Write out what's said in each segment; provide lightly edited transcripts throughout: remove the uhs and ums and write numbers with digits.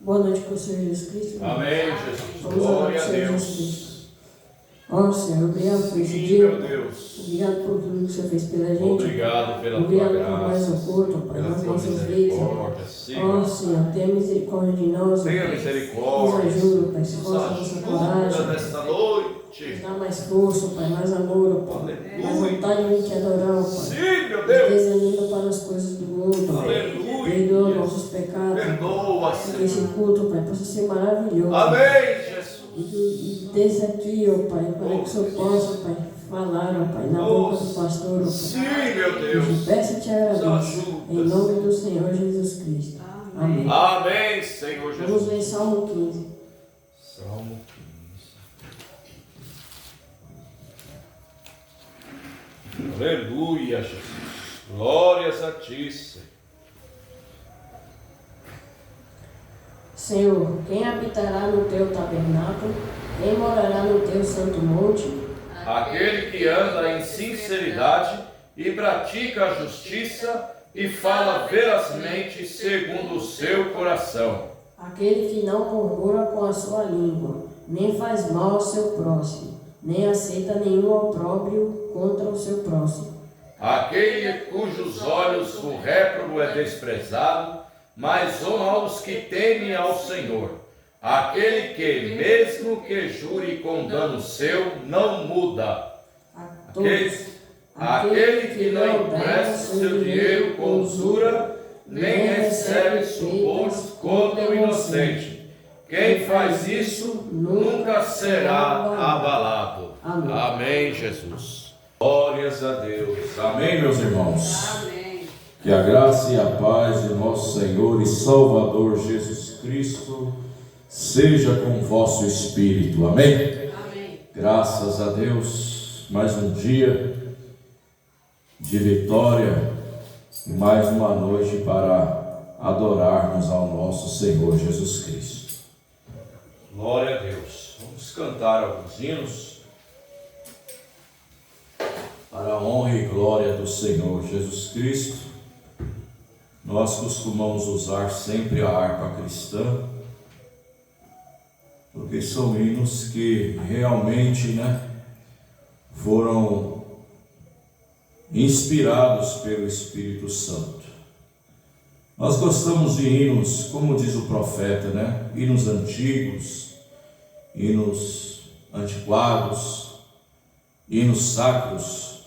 Boa noite para o Senhor Jesus Cristo. Amém, Jesus. Vamos Glória a Senhor Deus. Jesus Cristo. Ó Senhor, obrigado por esse Sim, dia. meu Deus. Obrigado por tudo que o Senhor fez pela gente. Obrigado pela Obrigado tua por mais graça. um culto, Pai, Pela nas tua nossas vidas. misericórdia. Ó Siga. Senhor, tenha misericórdia de nós. Tenha Nos misericórdia. ajuda, Pai, se Nos força a nossa coragem. ajuda nesta noite. Nos dá mais força, Pai, mais amor, Pai. Mais Aleluia. vontade de te adorar, Pai. Sim, meu Deus. Desanima para as coisas do mundo, Pai. Aleluia. Perdoa os nossos pecados. Perdoa, Que esse Senhor. culto, Pai, possa ser maravilhoso. Amém, Jesus. E desse aqui, ó Pai, para que o Senhor possa, Pai, falar, ó Pai, na boca do pastor, ó Pai. Sim, meu Eu te Deus. peço e te agradeço. Nos Em ajuda. nome do Senhor Jesus Cristo. Amém. Amém, Senhor Vamos Jesus. ler Salmo 15. Salmo 15. Aleluia, Jesus. Glórias a ti, Senhor. Senhor, quem habitará no teu tabernáculo? Quem morará no teu santo monte? Aquele que anda em sinceridade e pratica a justiça e fala verazmente segundo o seu coração. Aquele que não murmura com a sua língua, nem faz mal ao seu próximo, nem aceita nenhum opróbrio contra o seu próximo. Aquele cujos olhos o réprobo é desprezado, mas honra os que temem ao Senhor. Aquele que, mesmo que jure com dano seu, não muda. Aquele que não empresta seu dinheiro com usura, nem recebe subornos contra o inocente. Quem faz isso nunca será abalado. Amém. Amém, Jesus. Glórias a Deus. Amém, meus irmãos. Amém. Que a graça e a paz de nosso Senhor e Salvador Jesus Cristo seja com o vosso espírito. Amém? Amém. Graças a Deus, mais um dia de vitória e mais uma noite para adorarmos ao nosso Senhor Jesus Cristo. Glória a Deus. Vamos cantar alguns hinos para a honra e glória do Senhor Jesus Cristo. Nós costumamos usar sempre a harpa cristã, porque são hinos que realmente, foram inspirados pelo Espírito Santo. Nós gostamos de hinos, como diz o profeta, hinos antigos, hinos antiquados, hinos sacros,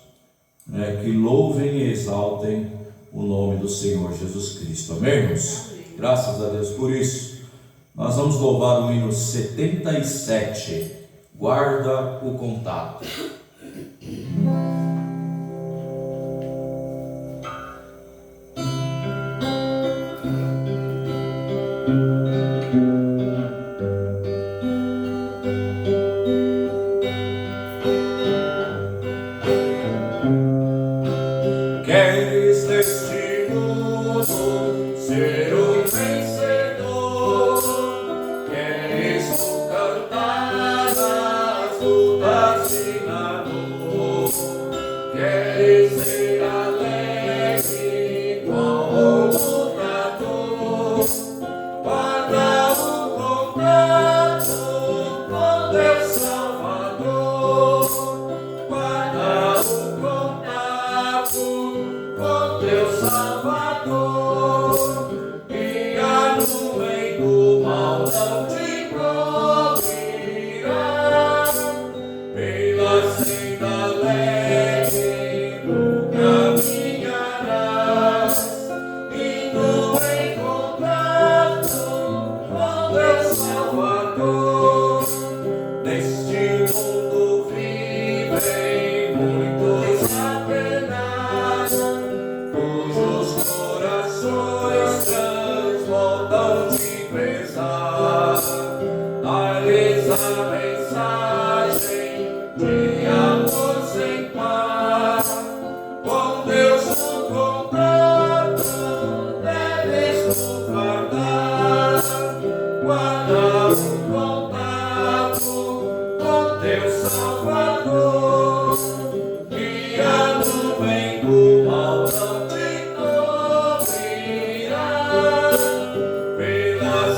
que louvem e exaltem o nome do Senhor Jesus Cristo. Amém, irmãos? Graças a Deus por isso. Nós vamos louvar o hino 77. Guarda o contato. Queres neste mundo ser um vencedor? Queres cantar nas lutas e na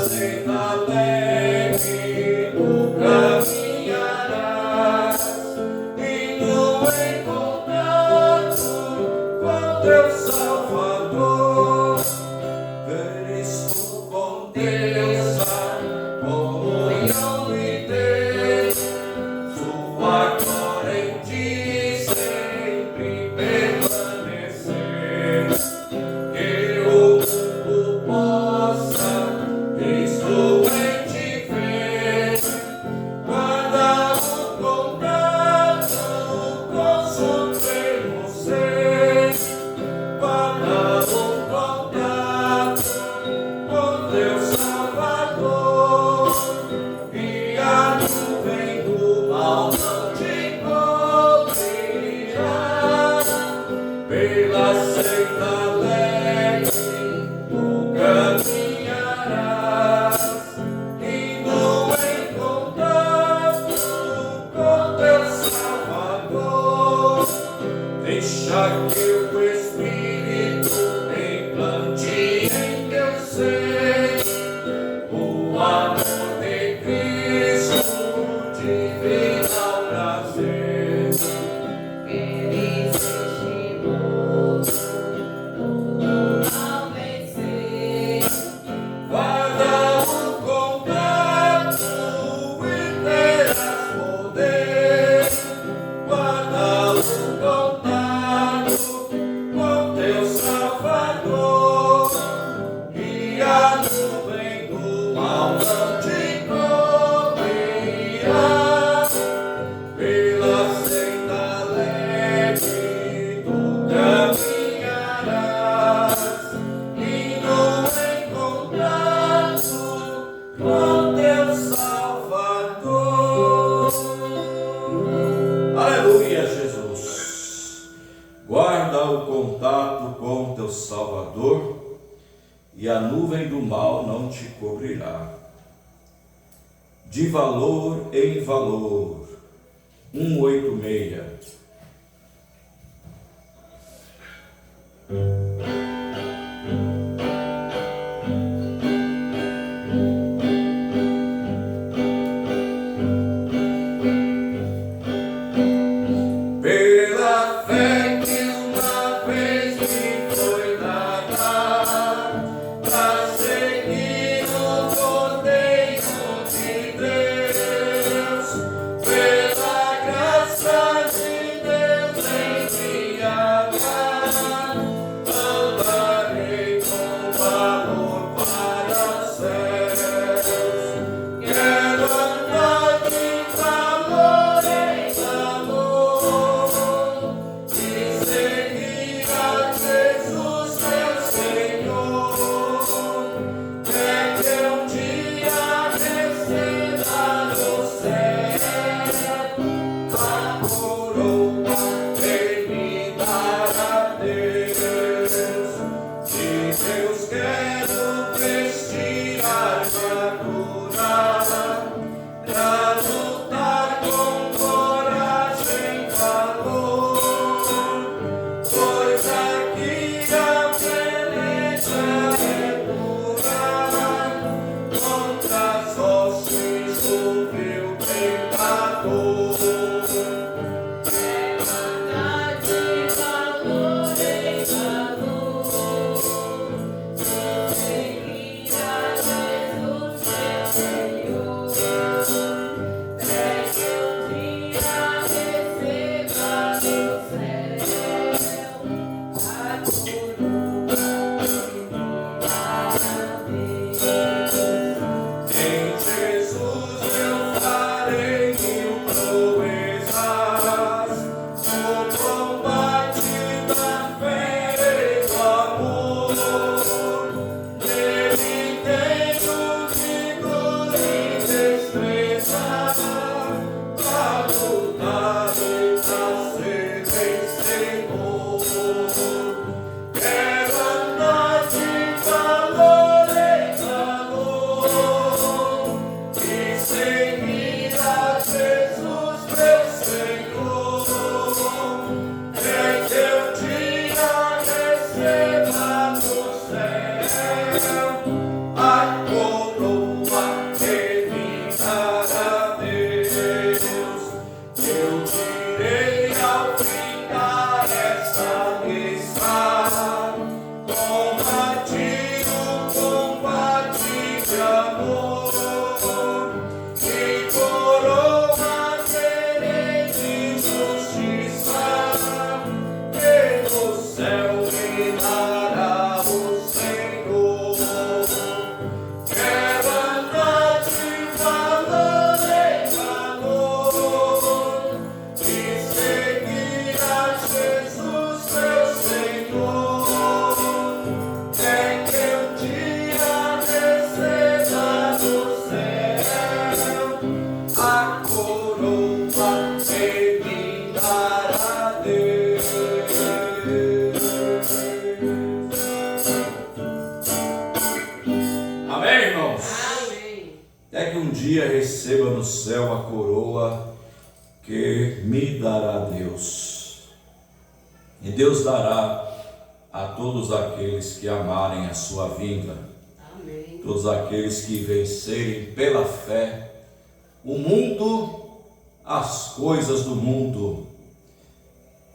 senda leve tu caminharás, e no encontrado com teu Salvador, Cristo com Deus, a comunhão e Deus, sua glória em ti sempre permanecer. Que o mundo possa Cristo em ti ver, guarda o contato com supremo ser, guarda o contato com teu Salvador, e a nuvem do mal não te cobrirá. Pela senda leve tu caminharás, e no encontrado com teu Salvador, deixa que o Espírito implante em teu ser o amor de Cristo, divino prazer. Ele se estimou tudo ao vencer. Guarda o contato e terás poder. Guarda o contato com teu Salvador, e a nuvem do mal não te cobrirá. Pela senda leve tu caminharás, e no encontrado com teu Salvador. Aleluia, Jesus. Guarda o contato com teu Salvador, e a nuvem do mal não te cobrirá. De valor em valor. 186. Pela fé que uma vez me foi dada, pra seguir o Cordeiro de Deus, pela graça de Deus enviada, andarei com valor para os céus. Quero andar de valor em valor e seguir a Jesus meu Senhor. É que um dia receba no céu a coroa e dar a Deus. De Deus quero vestir a armadura, pra lutar com coragem e valor, pois aqui a peleja é dura contra as hostes do vil pecador. Andar de valor em valor, e seguir a Jesus até que um dia receba no céu a coroa que me dará Deus. E Deus dará a todos aqueles que amarem a sua vinda. Amém. Todos aqueles que vencerem pela fé o mundo, as coisas do mundo.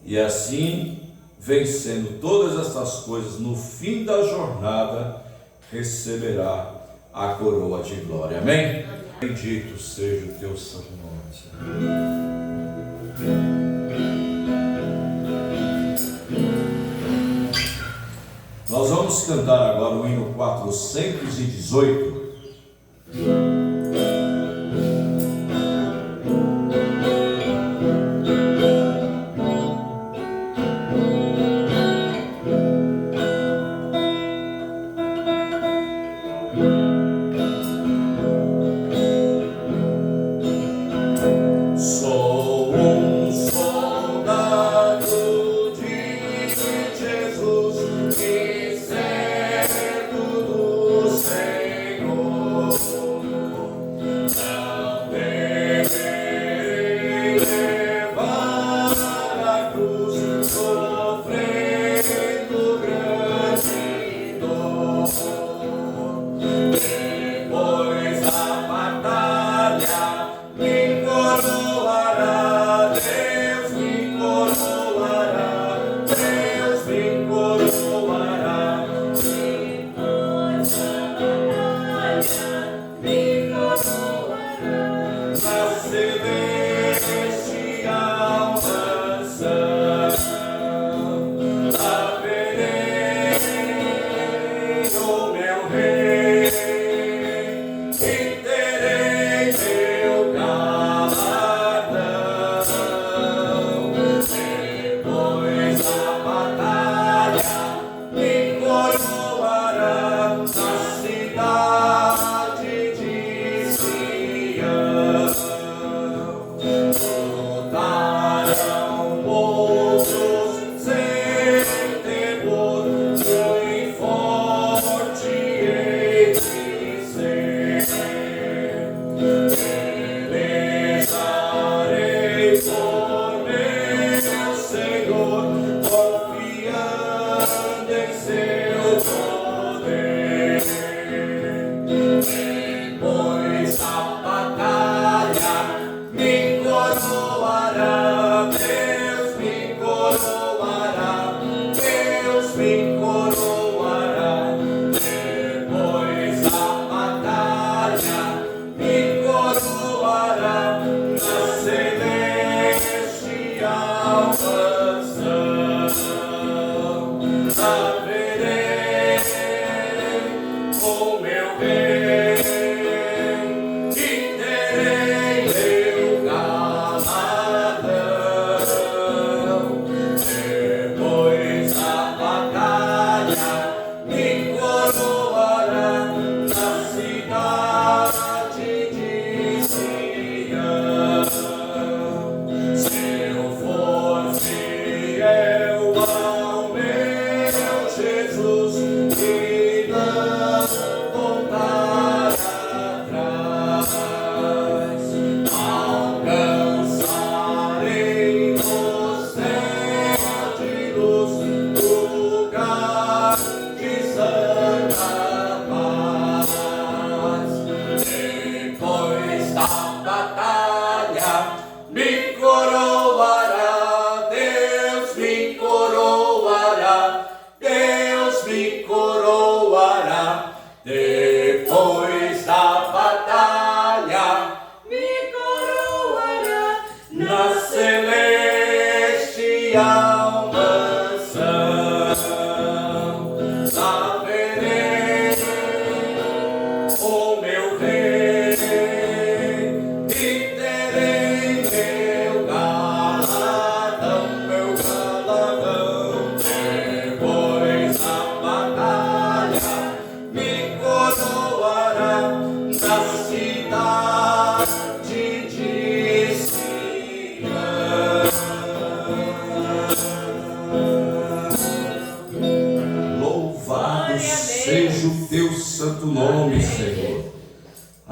E assim, vencendo todas essas coisas, no fim da jornada, receberá a coroa de glória. Amém? Bendito seja o teu santo nome, Senhor. Nós vamos cantar agora o hino 418.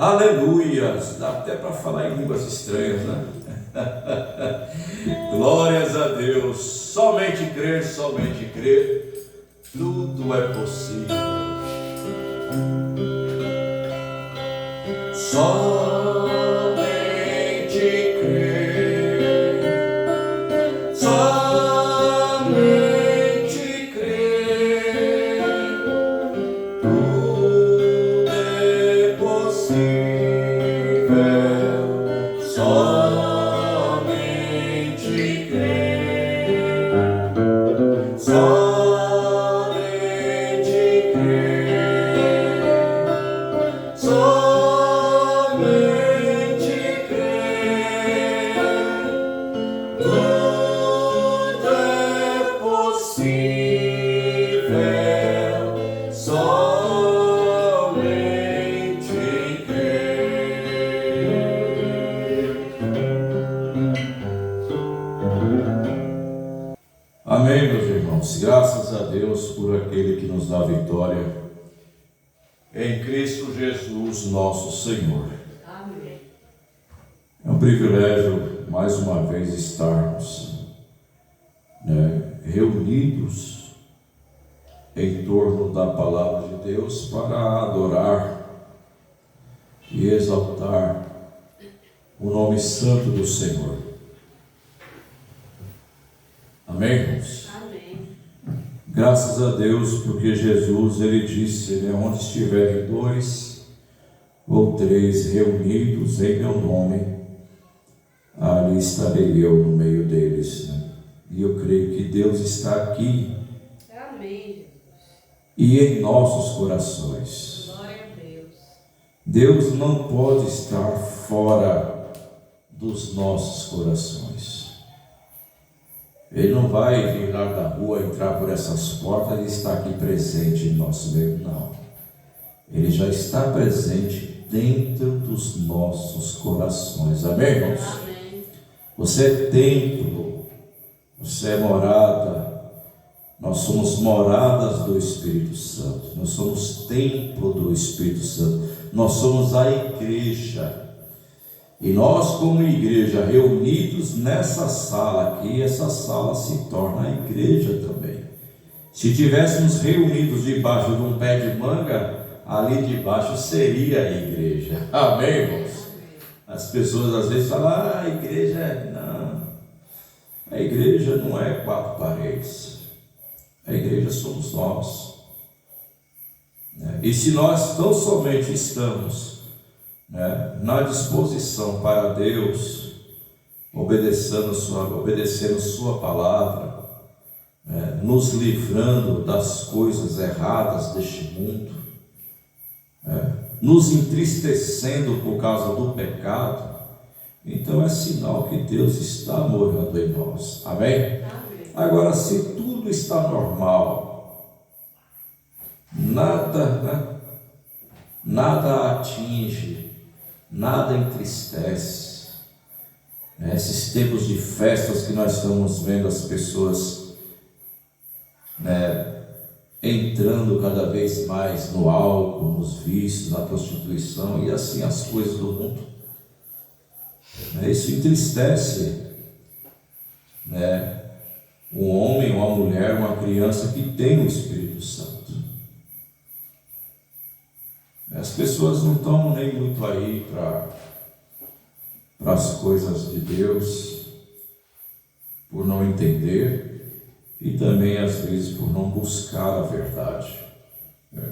Aleluias! Dá até para falar em línguas estranhas, né? Glórias a Deus! Somente crer, tudo é possível. Somente crer, somente crer, tudo é possível. Somente crer, somente crer, somente crer, tudo é possível, somente crer. Amém, meus irmãos, graças a Deus por aquele que nos dá vitória em Cristo Jesus, nosso Senhor. Amém. É um privilégio, mais uma vez, estarmos, reunidos em torno da palavra de Deus para adorar e exaltar o nome santo do Senhor. Amém, irmãos? Amém. Graças a Deus, porque Jesus, Ele disse, onde estiverem 2 ou 3 reunidos em meu nome, ali estarei eu no meio deles, E eu creio que Deus está aqui Amém, e em nossos corações. Jesus. Glória a Deus. Deus não pode estar fora dos nossos corações. Ele não vai vir lá da rua, entrar por essas portas e estar aqui presente em nosso meio, não. Ele já está presente dentro dos nossos corações. Amém, irmãos? Amém. Você é templo, você é morada, nós somos moradas do Espírito Santo, nós somos templo do Espírito Santo, nós somos a igreja. E nós, como igreja, reunidos nessa sala aqui, essa sala se torna a igreja também. Se tivéssemos reunidos debaixo de um pé de manga, ali debaixo seria a igreja. Amém, irmãos? As pessoas às vezes falam, a igreja não. A igreja não é 4 paredes. A igreja somos nós. E se nós tão somente estamos na disposição para Deus, obedecendo sua palavra, nos livrando das coisas erradas deste mundo, nos entristecendo por causa do pecado, então é sinal que Deus está morando em nós. Amém? Amém. Agora, se tudo está normal, nada atinge, nada entristece. Esses tempos de festas que nós estamos vendo as pessoas entrando cada vez mais no álcool, nos vícios, na prostituição e assim as coisas do mundo. Isso entristece um homem, uma mulher, uma criança que tem o Espírito Santo. As pessoas não estão nem muito aí para as coisas de Deus, por não entender e também às vezes por não buscar a verdade.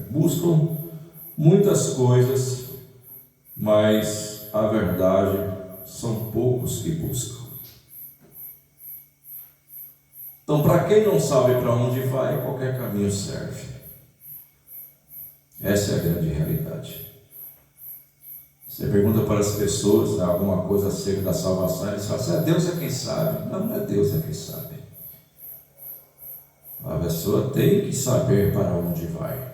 Buscam muitas coisas, mas a verdade são poucos que buscam. Então, para quem não sabe para onde vai, qualquer caminho serve. Essa é a grande realidade. Você pergunta para as pessoas alguma coisa acerca da salvação, eles falam assim, Deus é quem sabe. Não, não é Deus é quem sabe. A pessoa tem que saber para onde vai.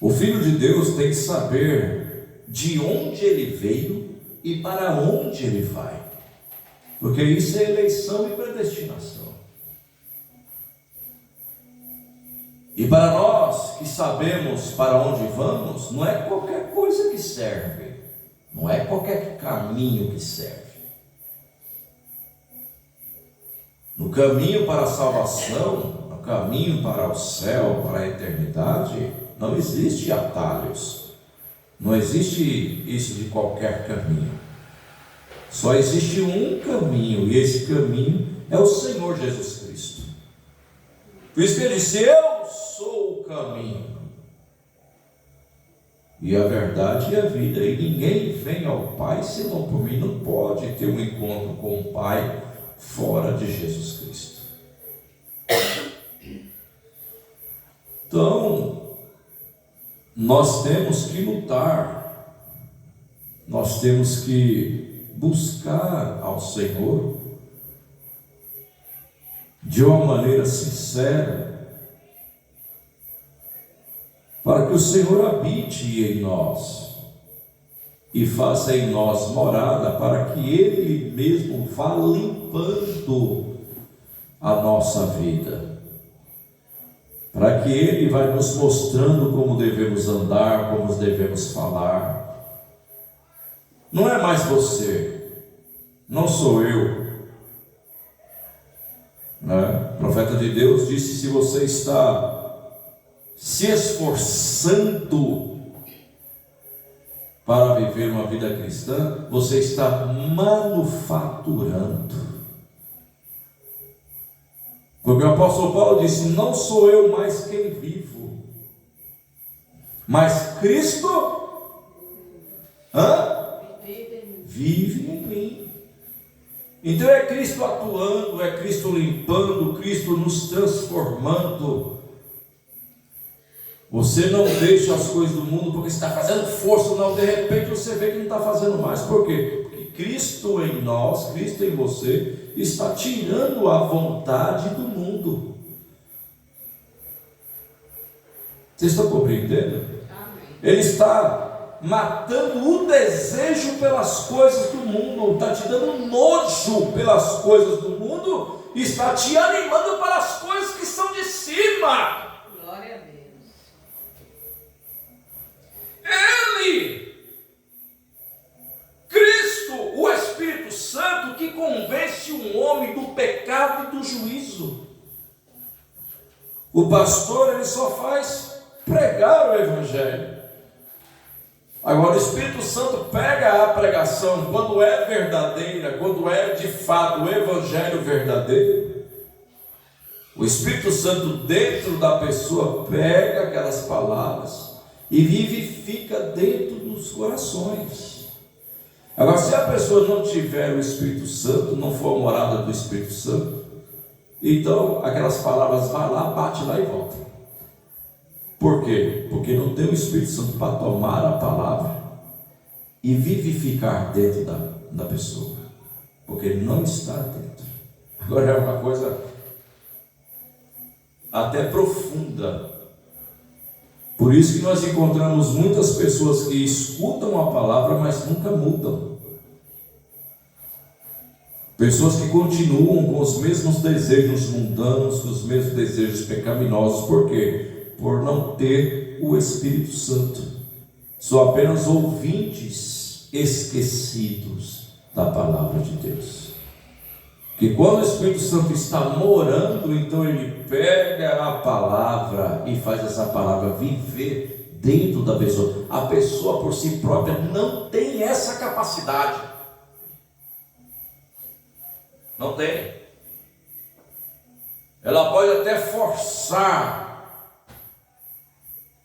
O Filho de Deus tem que saber de onde ele veio e para onde ele vai. Porque isso é eleição e predestinação. E para nós que sabemos para onde vamos, não é qualquer coisa que serve, não é qualquer caminho que serve. No caminho para a salvação, no caminho para o céu, para a eternidade, não existe atalhos, não existe isso de qualquer caminho. Só existe um caminho, e esse caminho é o Senhor Jesus Cristo. Por isso que ele disse: eu sou o caminho, e a verdade e a vida, e ninguém vem ao Pai senão por mim. Não pode ter um encontro com o Pai fora de Jesus Cristo. Então, nós temos que lutar, nós temos que buscar ao Senhor de uma maneira sincera, para que o Senhor habite em nós e faça em nós morada, para que Ele mesmo vá limpando a nossa vida, para que Ele vai nos mostrando como devemos andar, como devemos falar. Não é mais você, não sou eu, né? O profeta de Deus disse: se você está se esforçando para viver uma vida cristã, você está manufaturando. Porque o apóstolo Paulo disse: não sou eu mais quem vivo, mas Cristo vive em mim. Então é Cristo atuando, é Cristo limpando, Cristo nos transformando. Você não deixa as coisas do mundo porque está fazendo força, não. De repente você vê que não está fazendo mais. Por quê? Porque Cristo em nós, Cristo em você, está tirando a vontade do mundo. Vocês estão compreendendo? Ele está matando o desejo pelas coisas do mundo, está te dando nojo pelas coisas do mundo, e está te animando para as coisas que são de cima. Glória a Deus. Ele, Cristo, o Espírito Santo, que convence um homem do pecado e do juízo. O pastor, ele só faz pregar o Evangelho. Agora o Espírito Santo pega a pregação, quando é verdadeira, quando é de fato o Evangelho verdadeiro, o Espírito Santo dentro da pessoa pega aquelas palavras e vivifica dentro dos corações. Agora, se a pessoa não tiver o Espírito Santo, não for a morada do Espírito Santo, então aquelas palavras vai lá, bate lá e volta. Por quê? Porque não tem o Espírito Santo para tomar a palavra e vivificar dentro da pessoa, porque ele não está dentro. Agora é uma coisa até profunda. Por isso que nós encontramos muitas pessoas que escutam a palavra, mas nunca mudam. Pessoas que continuam com os mesmos desejos mundanos, com os mesmos desejos pecaminosos. Por quê? Por não ter o Espírito Santo. São apenas ouvintes esquecidos da palavra de Deus. Que quando o Espírito Santo está morando, então ele pega a palavra e faz essa palavra viver dentro da pessoa. A pessoa por si própria não tem essa capacidade. Não tem. Ela pode até forçar,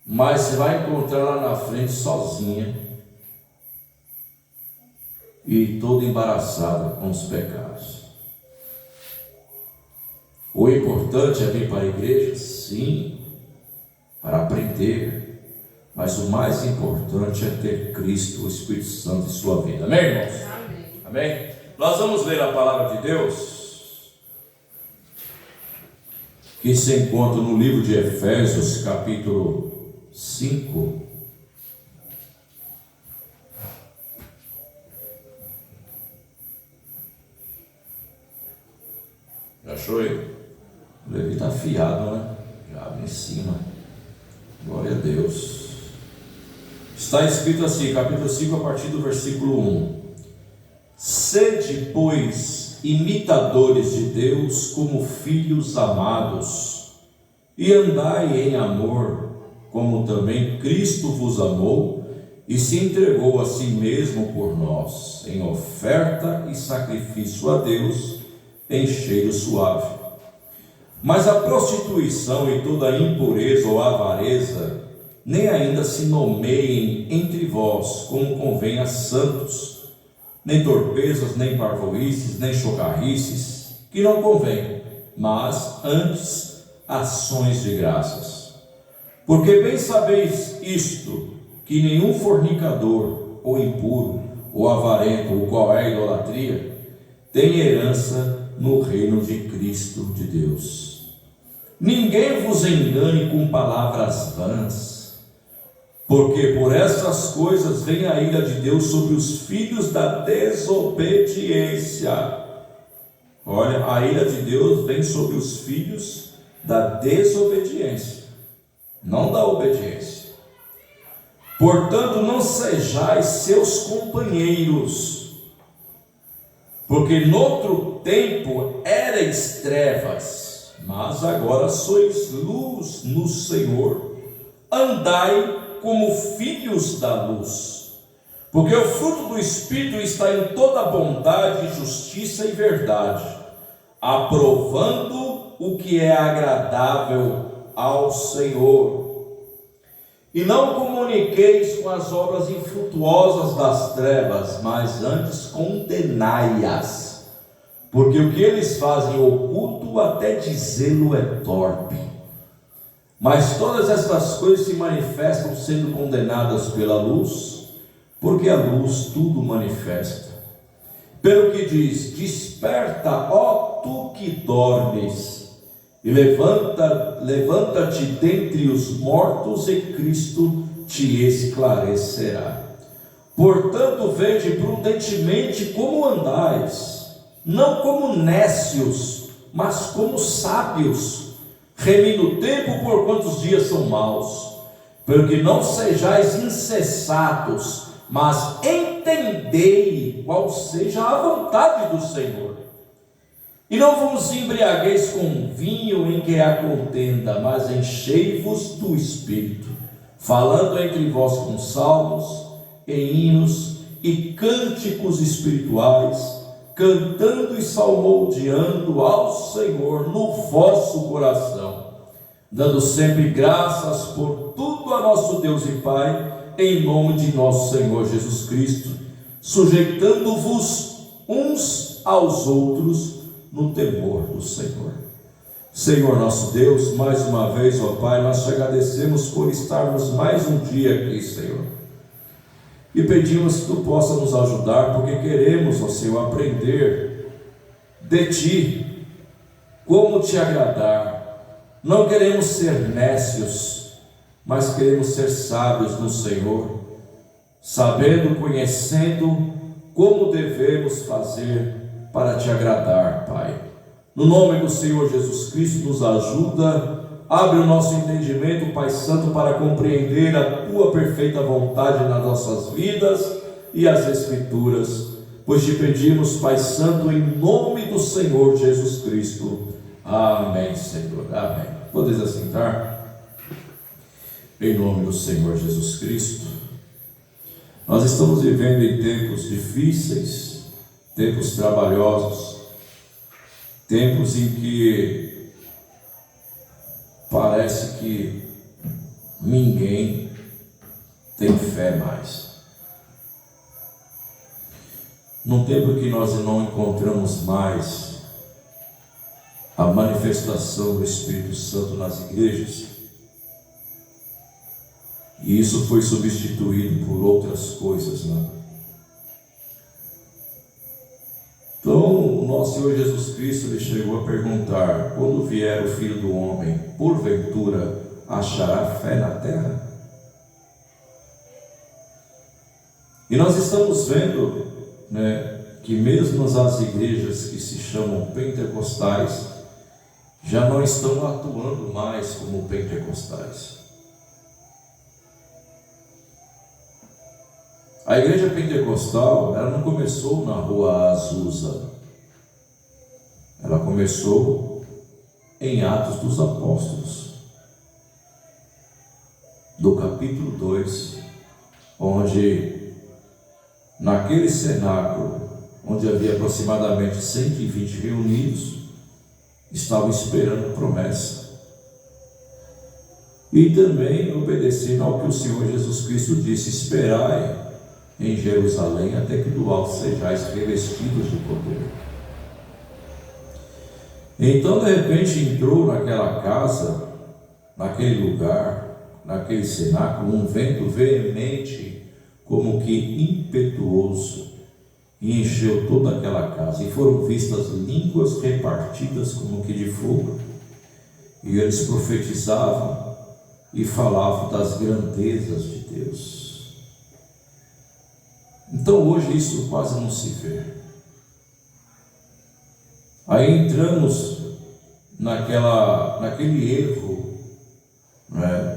mas você vai encontrar lá na frente sozinha e toda embaraçada com os pecados. O importante é vir para a igreja, sim, para aprender, mas o mais importante é ter Cristo, o Espírito Santo em sua vida. Amém, irmãos? Amém. Amém? Nós vamos ler a palavra de Deus, que se encontra no livro de Efésios, capítulo 5. Já achou aí? O Levi está afiado, né? Já em cima. Glória a Deus. Está escrito assim, capítulo 5, a partir do versículo 1. Sede, pois, imitadores de Deus como filhos amados, e andai em amor, como também Cristo vos amou, e se entregou a si mesmo por nós, em oferta e sacrifício a Deus, em cheiro suave. Mas a prostituição e toda a impureza ou avareza nem ainda se nomeiem entre vós, como convém a santos, nem torpezas, nem parvoíces, nem chocarrices, que não convém, mas antes ações de graças. Porque bem sabeis isto, que nenhum fornicador, ou impuro, ou avarento, o qual é idolatria, tem herança no reino de Cristo de Deus. Ninguém vos engane com palavras vãs, porque por essas coisas vem a ira de Deus sobre os filhos da desobediência. Olha, a ira de Deus vem sobre os filhos da desobediência, não da obediência. Portanto, não sejais seus companheiros, porque noutro tempo erais trevas, mas agora sois luz no Senhor. Andai como filhos da luz, porque o fruto do Espírito está em toda bondade, justiça e verdade, aprovando o que é agradável ao Senhor. E não comuniqueis com as obras infrutuosas das trevas, mas antes condenai-as, porque o que eles fazem oculto, até dizê-lo é torpe. Mas todas estas coisas se manifestam sendo condenadas pela luz, porque a luz tudo manifesta. Pelo que diz: desperta, ó tu que dormes, e levanta-te dentre os mortos, e Cristo te esclarecerá. Portanto, vede prudentemente como andais, não como nécios, mas como sábios, remindo o tempo, por quantos dias são maus, porque não sejais insensatos, mas entendei qual seja a vontade do Senhor. E não vos embriagueis com vinho em que há contenda, mas enchei-vos do Espírito, falando entre vós com salmos, e hinos e cânticos espirituais, cantando e salmodiando ao Senhor no vosso coração, dando sempre graças por tudo a nosso Deus e Pai, em nome de nosso Senhor Jesus Cristo, sujeitando-vos uns aos outros no temor do Senhor. Senhor nosso Deus, mais uma vez, ó Pai, nós te agradecemos por estarmos mais um dia aqui, Senhor, e pedimos que Tu possa nos ajudar, porque queremos, ó Senhor, aprender de Ti, como Te agradar. Não queremos ser nécios, mas queremos ser sábios no Senhor, sabendo, conhecendo como devemos fazer para Te agradar, Pai. No nome do Senhor Jesus Cristo, nos ajuda, abre o nosso entendimento, Pai Santo, para compreender a Tua perfeita vontade nas nossas vidas e as Escrituras, pois Te pedimos, Pai Santo, em nome do Senhor Jesus Cristo. Amém, Senhor, amém. Podeis assentar? Em nome do Senhor Jesus Cristo. Nós estamos vivendo em tempos difíceis, tempos trabalhosos, tempos em que parece que ninguém tem fé mais. Num tempo que nós não encontramos mais a manifestação do Espírito Santo nas igrejas, e isso foi substituído por outras coisas, não? Então, o nosso Senhor Jesus Cristo, Ele chegou a perguntar: quando vier o Filho do Homem, porventura achará fé na terra? E nós estamos vendo, que mesmo as igrejas que se chamam pentecostais, já não estão atuando mais como pentecostais. A igreja pentecostal, ela não começou na rua Azusa, ela começou em Atos dos Apóstolos, do capítulo 2, onde naquele cenáculo, onde havia aproximadamente 120 reunidos, estavam esperando promessa e também obedecendo ao que o Senhor Jesus Cristo disse: esperai em Jerusalém até que do alto sejais revestidos do poder. Então de repente entrou naquela casa, naquele lugar, naquele cenáculo, um vento veemente, como que impetuoso, e encheu toda aquela casa, e foram vistas línguas repartidas como que de fogo, e eles profetizavam e falavam das grandezas de Deus. Então hoje isso quase não se vê. Aí entramos naquele erro, né?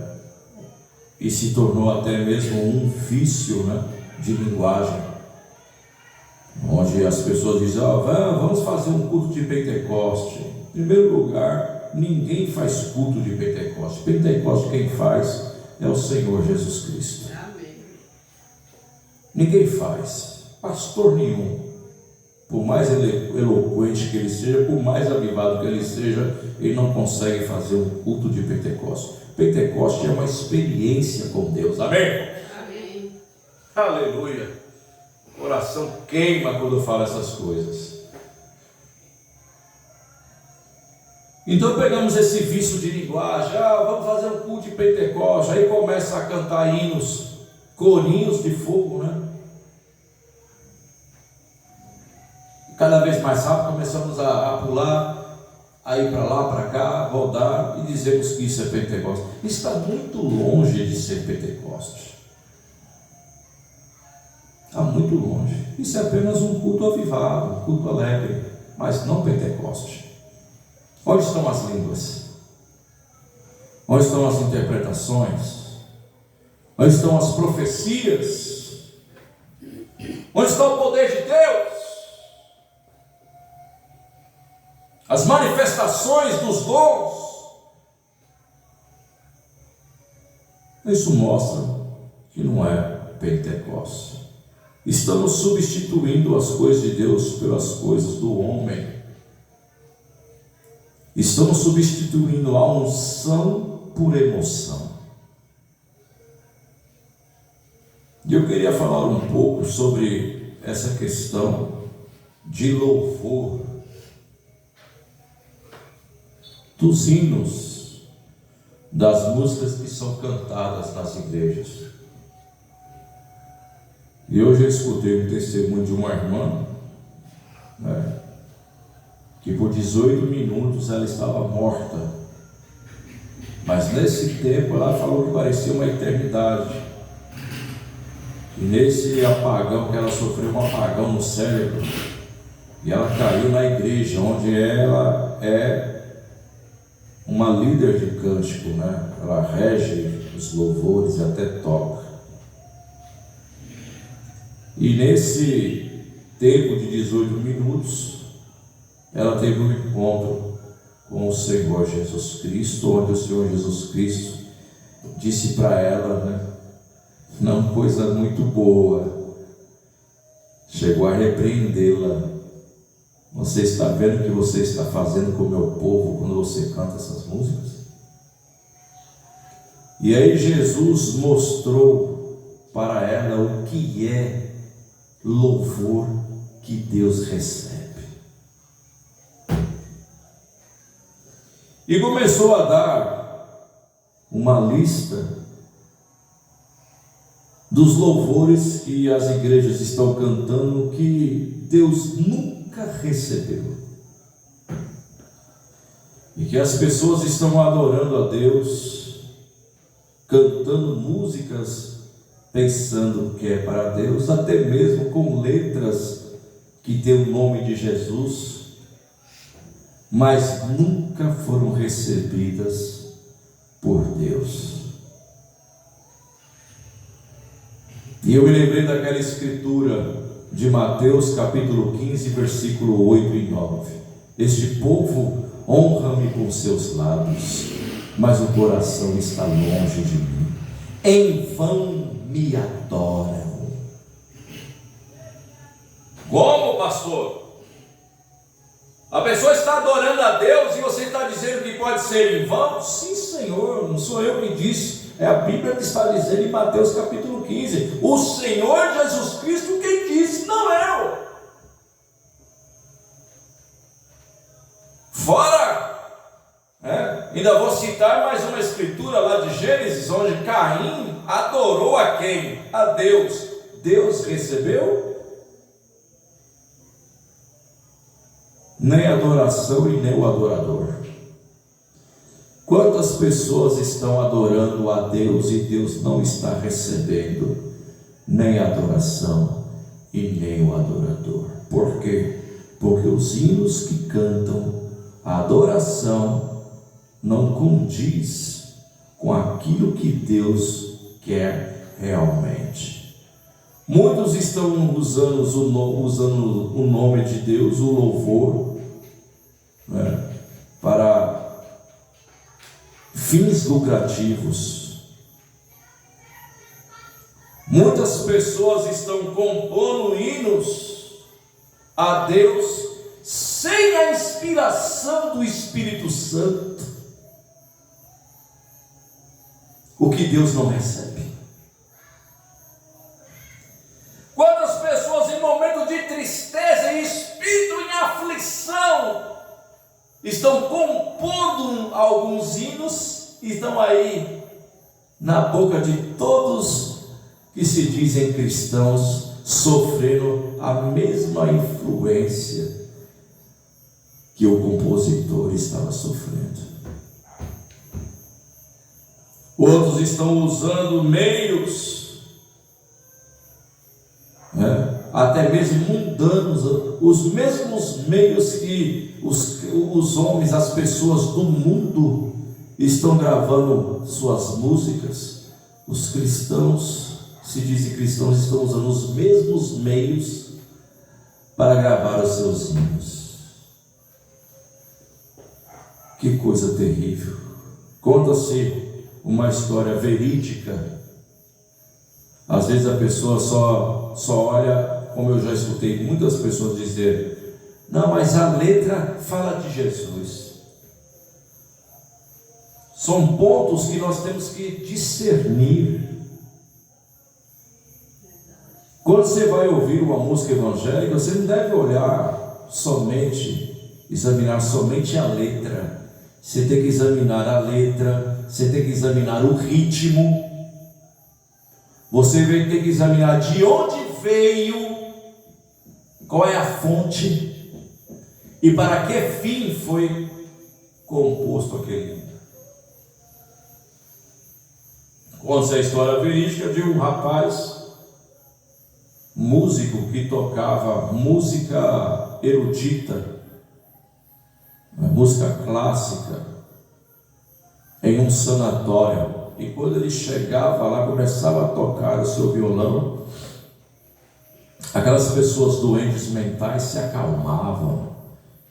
E se tornou até mesmo um vício, né, de linguagem, onde as pessoas dizem: vamos fazer um culto de Pentecoste. Em primeiro lugar, ninguém faz culto de Pentecoste. Pentecoste quem faz é o Senhor Jesus Cristo. Ninguém faz, pastor nenhum, por mais eloquente que ele seja, por mais avivado que ele seja, ele não consegue fazer um culto de Pentecoste. Pentecoste é uma experiência com Deus, amém? Amém. Aleluia. O coração queima quando eu falo essas coisas. Então pegamos esse vício de linguagem: vamos fazer um culto de Pentecoste. Aí começa a cantar hinos, corinhos de fogo, né? Cada vez mais rápido começamos a pular, a ir para lá, para cá, rodar, e dizemos que isso é Pentecoste. Está muito longe de ser Pentecoste. Está muito longe. Isso é apenas um culto avivado, um culto alegre, mas não Pentecoste. Onde estão as línguas? Onde estão as interpretações? Onde estão as profecias? Onde está o poder de Deus? As manifestações dos dons? Isso mostra que não é Pentecoste. Estamos substituindo as coisas de Deus pelas coisas do homem. Estamos substituindo a unção por emoção. E eu queria falar um pouco sobre essa questão de louvor, dos hinos, das músicas que são cantadas nas igrejas. E hoje eu escutei um testemunho de uma irmã, né, que por 18 minutos ela estava morta, mas nesse tempo ela falou que parecia uma eternidade. E nesse apagão que ela sofreu, um apagão no cérebro, e ela caiu na igreja, onde ela é uma líder de cântico, né? Ela rege os louvores e até toca. E nesse tempo de 18 minutos, ela teve um encontro com o Senhor Jesus Cristo, onde o Senhor Jesus Cristo disse para ela, né, não coisa muito boa, chegou a repreendê-la: você está vendo o que você está fazendo com o meu povo quando você canta essas músicas? E aí Jesus mostrou para ela o que é louvor que Deus recebe. E começou a dar uma lista dos louvores que as igrejas estão cantando que Deus nunca recebeu, e que as pessoas estão adorando a Deus, cantando músicas pensando que é para Deus, até mesmo com letras que tem o nome de Jesus, mas nunca nunca foram recebidas por Deus. E eu me lembrei daquela escritura de Mateus capítulo 15, versículo 8 e 9. Este povo honra-me com seus lábios, mas o coração está longe de mim. Em vão me adoram. Como, pastor? A pessoa está adorando a Deus e você está dizendo que pode ser em vão? Sim, Senhor, não sou eu que disse. É a Bíblia que está dizendo em Mateus capítulo 15. O Senhor Jesus Cristo quem disse, não eu. Fora, ainda vou citar mais uma escritura lá de Gênesis, onde Caim adorou a quem? A Deus. Deus recebeu? Nem a adoração e nem o adorador. Quantas pessoas estão adorando a Deus e Deus não está recebendo nem a adoração e nem o adorador? Por quê? Porque os hinos que cantam, a adoração não condiz com aquilo que Deus quer realmente. Muitos estão usando o nome de Deus, o louvor, para fins lucrativos. Muitas pessoas estão compondo hinos a Deus sem a inspiração do Espírito Santo, o que Deus não recebe. Quantas pessoas em momento de tristeza e espírito em aflição estão compondo alguns hinos e estão aí na boca de todos que se dizem cristãos, sofrendo a mesma influência que o compositor estava sofrendo. Outros estão usando meios, até mesmo mundanos, os mesmos meios que os homens, as pessoas do mundo estão gravando suas músicas. Os cristãos, se dizem cristãos, estão usando os mesmos meios para gravar os seus hinos. Que coisa terrível. Conta-se uma história verídica. Às vezes a pessoa só olha, como eu já escutei muitas pessoas dizer, não, mas a letra fala de Jesus. São pontos que nós temos que discernir. Quando você vai ouvir uma música evangélica, você não deve olhar somente, examinar somente a letra. Você tem que examinar a letra, você tem que examinar o ritmo, você tem que examinar de onde veio, qual é a fonte e para que fim foi composto aquele hino. Conta a história verídica de um rapaz, músico, que tocava música erudita, música clássica, em um sanatório. E quando ele chegava lá, começava a tocar o seu violão, aquelas pessoas doentes mentais se acalmavam,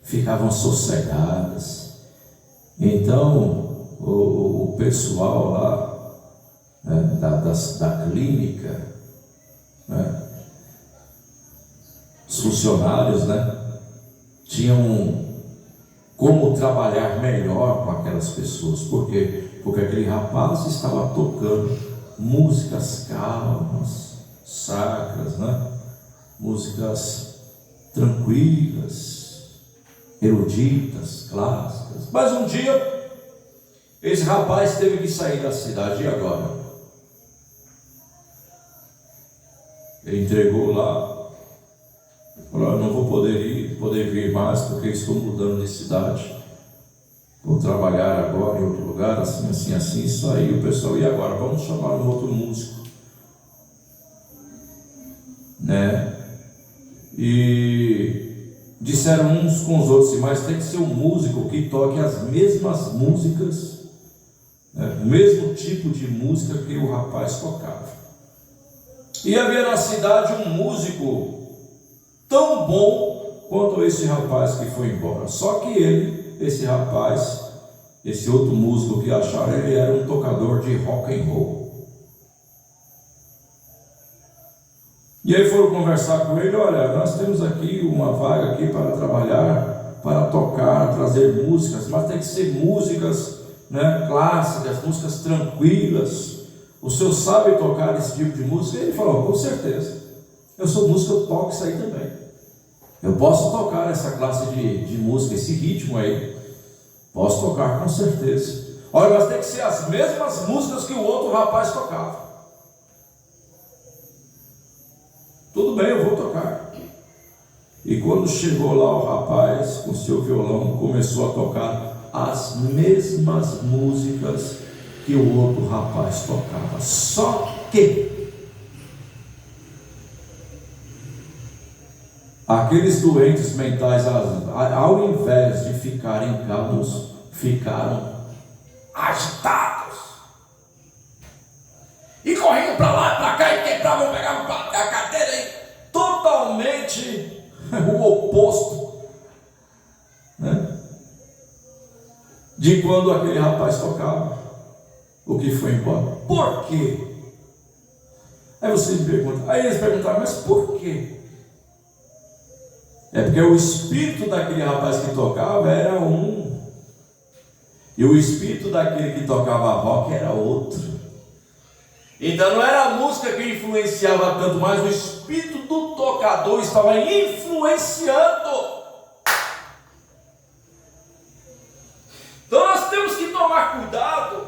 ficavam sossegadas. Então o pessoal lá, da clínica, os funcionários, tinham como trabalhar melhor com aquelas pessoas. Por quê? Porque aquele rapaz estava tocando músicas calmas, sacras, músicas tranquilas, eruditas, clássicas. Mas um dia, esse rapaz teve que sair da cidade. E agora? Ele entregou lá, falou: eu não vou poder vir mais, porque estou mudando de cidade. Vou trabalhar agora em outro lugar, assim. Isso aí, o pessoal, e agora? Vamos chamar um outro músico, E de disseram uns com os outros, mas tem que ser um músico que toque as mesmas músicas, né, o mesmo tipo de música que o rapaz tocava. E havia na cidade um músico tão bom quanto esse rapaz que foi embora. Só que esse rapaz, esse outro músico que acharam, ele era um tocador de rock and roll. E aí foram conversar com ele: olha, nós temos aqui uma vaga aqui para trabalhar, para tocar, trazer músicas, mas tem que ser músicas, né, clássicas, músicas tranquilas. O senhor sabe tocar esse tipo de música? E ele falou: com certeza, eu sou músico, eu toco isso aí também. Eu posso tocar essa classe de música, esse ritmo aí, posso tocar com certeza. Olha, mas tem que ser as mesmas músicas que o outro rapaz tocava. Tudo bem, eu vou tocar. E quando chegou lá, o rapaz com seu violão começou a tocar as mesmas músicas que o outro rapaz tocava. Só que aqueles doentes mentais, ao invés de ficarem calmos, ficaram agitados e correndo para lá e para cá, e quebravam, pegavam a cadeira, e totalmente o oposto, né, de quando aquele rapaz tocava, o que foi embora. Por quê? Aí você me pergunta, aí eles perguntaram: mas por quê? É porque o espírito daquele rapaz que tocava era um, e o espírito daquele que tocava rock era outro. Então não era a música que influenciava tanto, mas o espírito do tocador estava influenciando. Então nós temos que tomar cuidado,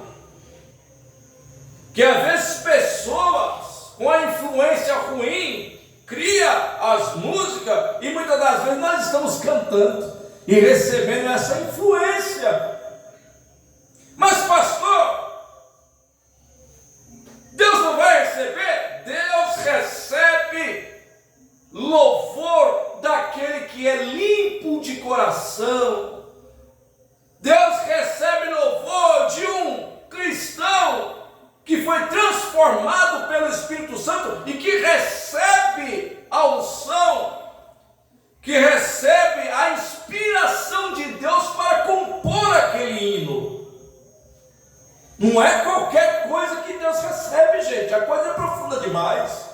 que às vezes pessoas com a influência ruim cria as músicas, e muitas das vezes nós estamos cantando e recebendo essa influência. Mas pastor, Deus não vai receber? Deus recebe louvor daquele que é limpo de coração. Deus recebe louvor de um cristão que foi transformado pelo Espírito Santo e que recebe a unção, que recebe a inspiração de Deus para compor aquele hino. Não é qualquer coisa que Deus recebe, gente. A coisa é profunda demais.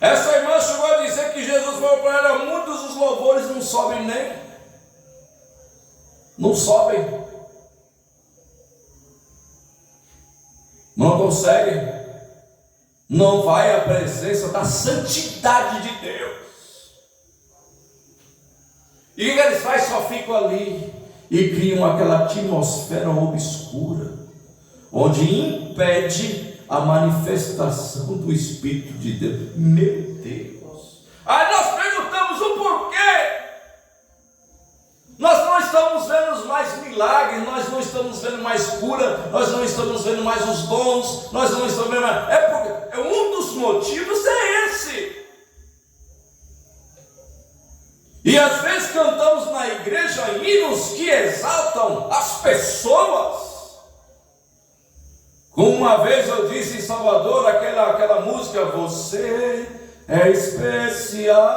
Essa irmã chegou a dizer que Jesus falou para ela: muitos dos louvores não sobem nem. Não sobem. Não conseguem. Não vai à presença da santidade de Deus. E o que eles fazem? Só ficam ali e criam aquela atmosfera obscura, onde impede a manifestação do Espírito de Deus. Meu Deus! Aí nós perguntamos o porquê. Nós não estamos vendo mais milagres, nós não estamos vendo mais cura, nós não estamos vendo mais os dons, nós não estamos vendo mais. É porque um dos motivos é esse. E às vezes cantamos na igreja hinos que exaltam as pessoas. Como uma vez eu disse em Salvador, aquela música: você é especial,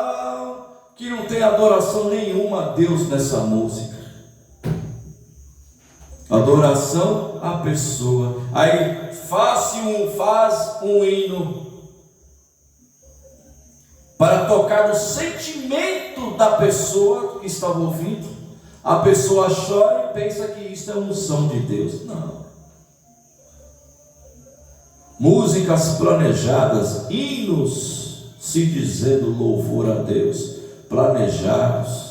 que não tem adoração nenhuma a Deus nessa música. Adoração à pessoa. Aí faz um hino para tocar no sentimento da pessoa que estava ouvindo. A pessoa chora e pensa que isso é unção de Deus. Não. Músicas planejadas, hinos se dizendo louvor a Deus, planejados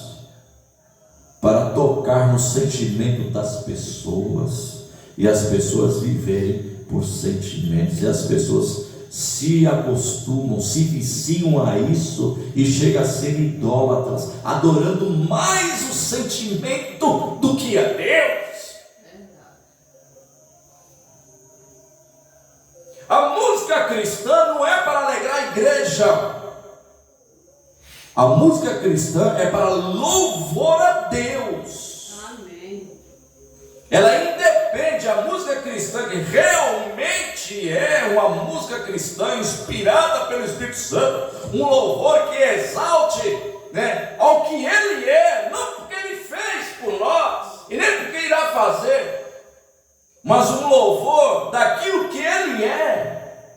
para tocar no sentimento das pessoas, e as pessoas viverem por sentimentos, e as pessoas se acostumam, se viciam a isso e chegam a ser idólatras, adorando mais o sentimento do que a Deus. A música cristã não é para alegrar a igreja. A música cristã é para louvor a Deus. Amém. Ela independe, a música cristã que realmente é uma música cristã inspirada pelo Espírito Santo, um louvor que exalte, né, ao que Ele é, não porque Ele fez por nós, e nem porque irá fazer, mas um louvor daquilo que Ele é.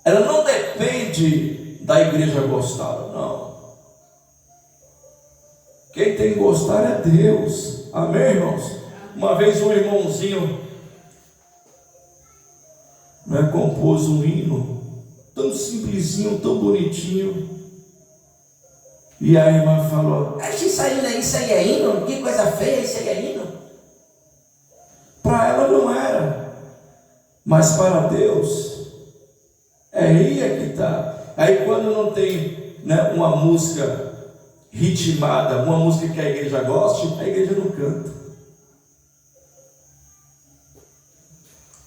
Ela não depende da igreja gostar, não. Quem tem que gostar é Deus. Amém, irmãos? Uma vez um irmãozinho, né, compôs um hino tão simplesinho, tão bonitinho. E a irmã falou: isso aí é hino? Que coisa feia, isso aí é hino? Para ela não era, mas para Deus é aí é que está. Aí quando não tem, né, uma música ritmada, uma música que a igreja goste, a igreja não canta.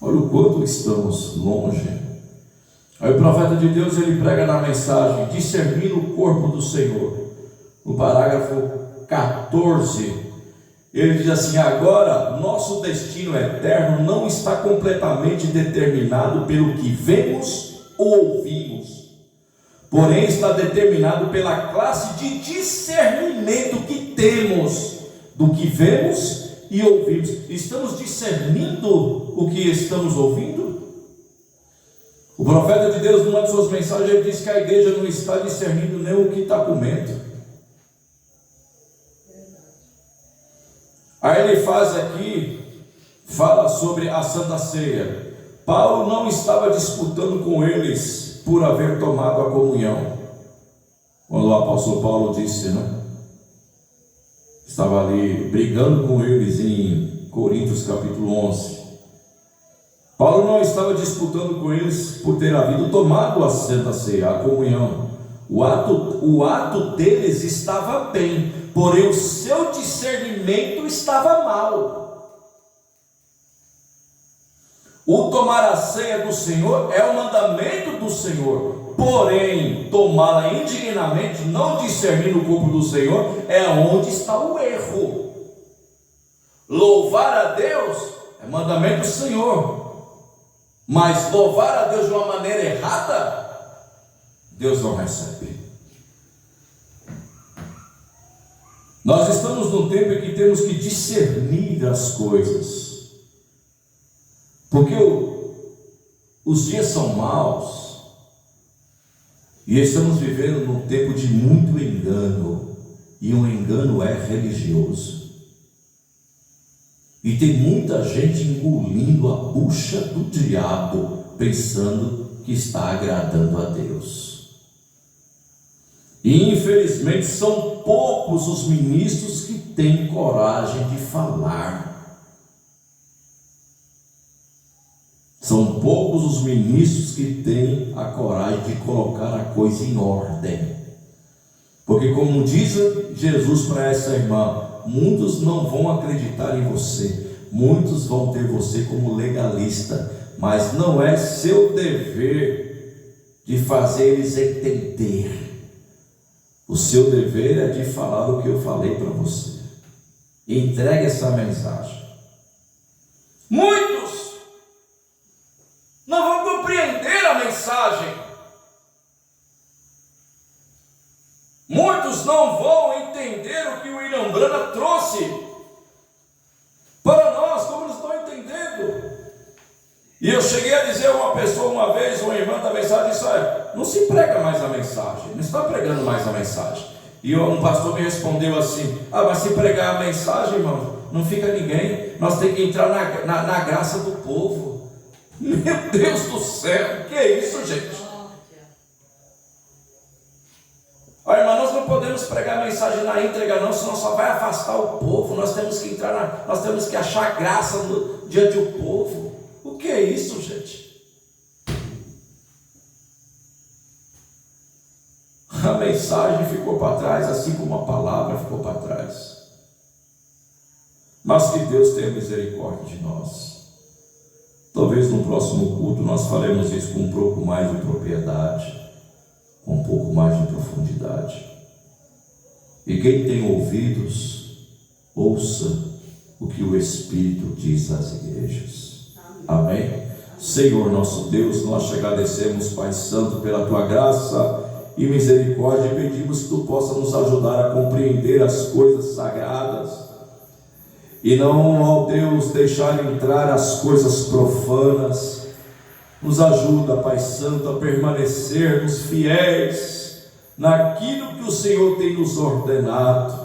Olha o quanto estamos longe. Aí o profeta de Deus, ele prega na mensagem discernindo o corpo do Senhor. No parágrafo 14, ele diz assim: agora nosso destino eterno não está completamente determinado pelo que vemos ou ouvimos, porém está determinado pela classe de discernimento que temos do que vemos e ouvimos. Estamos discernindo o que estamos ouvindo? O profeta de Deus, numa de suas mensagens, ele diz que a igreja não está discernindo nem o que está comendo. Aí ele faz aqui, fala sobre a Santa Ceia. Paulo não estava disputando com eles por haver tomado a comunhão. Quando o apóstolo Paulo disse, né? Estava ali brigando com eles em Coríntios capítulo 11. Paulo não estava disputando com eles por ter havido tomado a Santa Ceia, a comunhão. O ato deles estava bem, porém o seu discernimento estava mal. O tomar a ceia do Senhor é o mandamento do Senhor, porém tomá-la indignamente, não discernindo o corpo do Senhor, é onde está o erro. Louvar a Deus é mandamento do Senhor, mas louvar a Deus de uma maneira errada, Deus não recebe. Nós estamos num tempo em que temos que discernir as coisas, porque os dias são maus, e estamos vivendo num tempo de muito engano, e o engano é religioso, e tem muita gente engolindo a bucha do diabo, pensando que está agradando a Deus. E infelizmente são poucos os ministros que têm coragem de falar. São poucos os ministros que têm a coragem de colocar a coisa em ordem. Porque, como diz Jesus para essa irmã, muitos não vão acreditar em você, muitos vão ter você como legalista, mas não é seu dever de fazer eles entender. O seu dever é de falar o que eu falei para você. Entregue essa mensagem. Muitos não vão compreender a mensagem. Muitos não vão entender o que o William Branham trouxe para nós, como eles estão entendendo. E eu cheguei a dizer a uma pessoa uma vez, uma irmã da mensagem, disse: olha, não se prega mais a mensagem, não está pregando mais a mensagem. E um pastor me respondeu assim: mas se pregar a mensagem, irmão, não fica ninguém, nós temos que entrar na graça do povo. Meu Deus do céu, que é isso, gente? Olha, irmão, nós não podemos pregar a mensagem na íntegra não, senão só vai afastar o povo. Nós temos que nós temos que achar graça diante do povo. O que é isso, gente? A mensagem ficou para trás, assim como a palavra ficou para trás. Mas que Deus tenha misericórdia de nós. Talvez no próximo culto nós faremos isso com um pouco mais de propriedade, com um pouco mais de profundidade. cidade. E quem tem ouvidos, ouça o que o Espírito diz às igrejas. Amém? Senhor nosso Deus, nós te agradecemos, Pai Santo, pela tua graça e misericórdia, e pedimos que tu possa nos ajudar a compreender as coisas sagradas e não, ó Deus, deixar entrar as coisas profanas. Nos ajuda, Pai Santo, a permanecermos fiéis naquilo que o Senhor tem nos ordenado.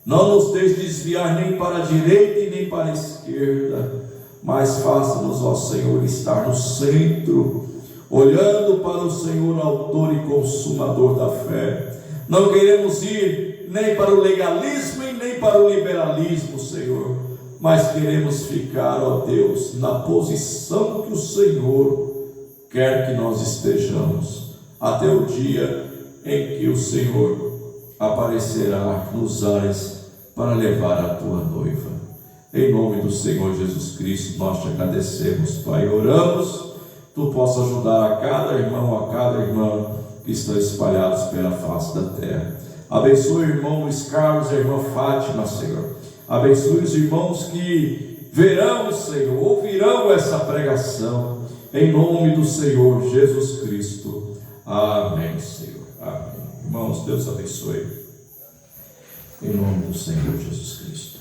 Não nos deixe desviar nem para a direita e nem para a esquerda, mas faça-nos, ó Senhor, estar no centro, olhando para o Senhor, autor e consumador da fé. Não queremos ir nem para o legalismo e nem para o liberalismo, Senhor, mas queremos ficar, ó Deus, na posição que o Senhor quer que nós estejamos, até o dia em que o Senhor aparecerá nos ares para levar a tua noiva. Em nome do Senhor Jesus Cristo, nós te agradecemos, Pai, oramos, tu possa ajudar a cada irmão, a cada irmã que estão espalhados pela face da terra. Abençoe o irmão Luiz Carlos e a irmã Fátima, Senhor. Abençoe os irmãos que verão, Senhor, ouvirão essa pregação, em nome do Senhor Jesus Cristo. Amém, Senhor. Amém. Irmãos, Deus abençoe. Em nome do Senhor Jesus Cristo.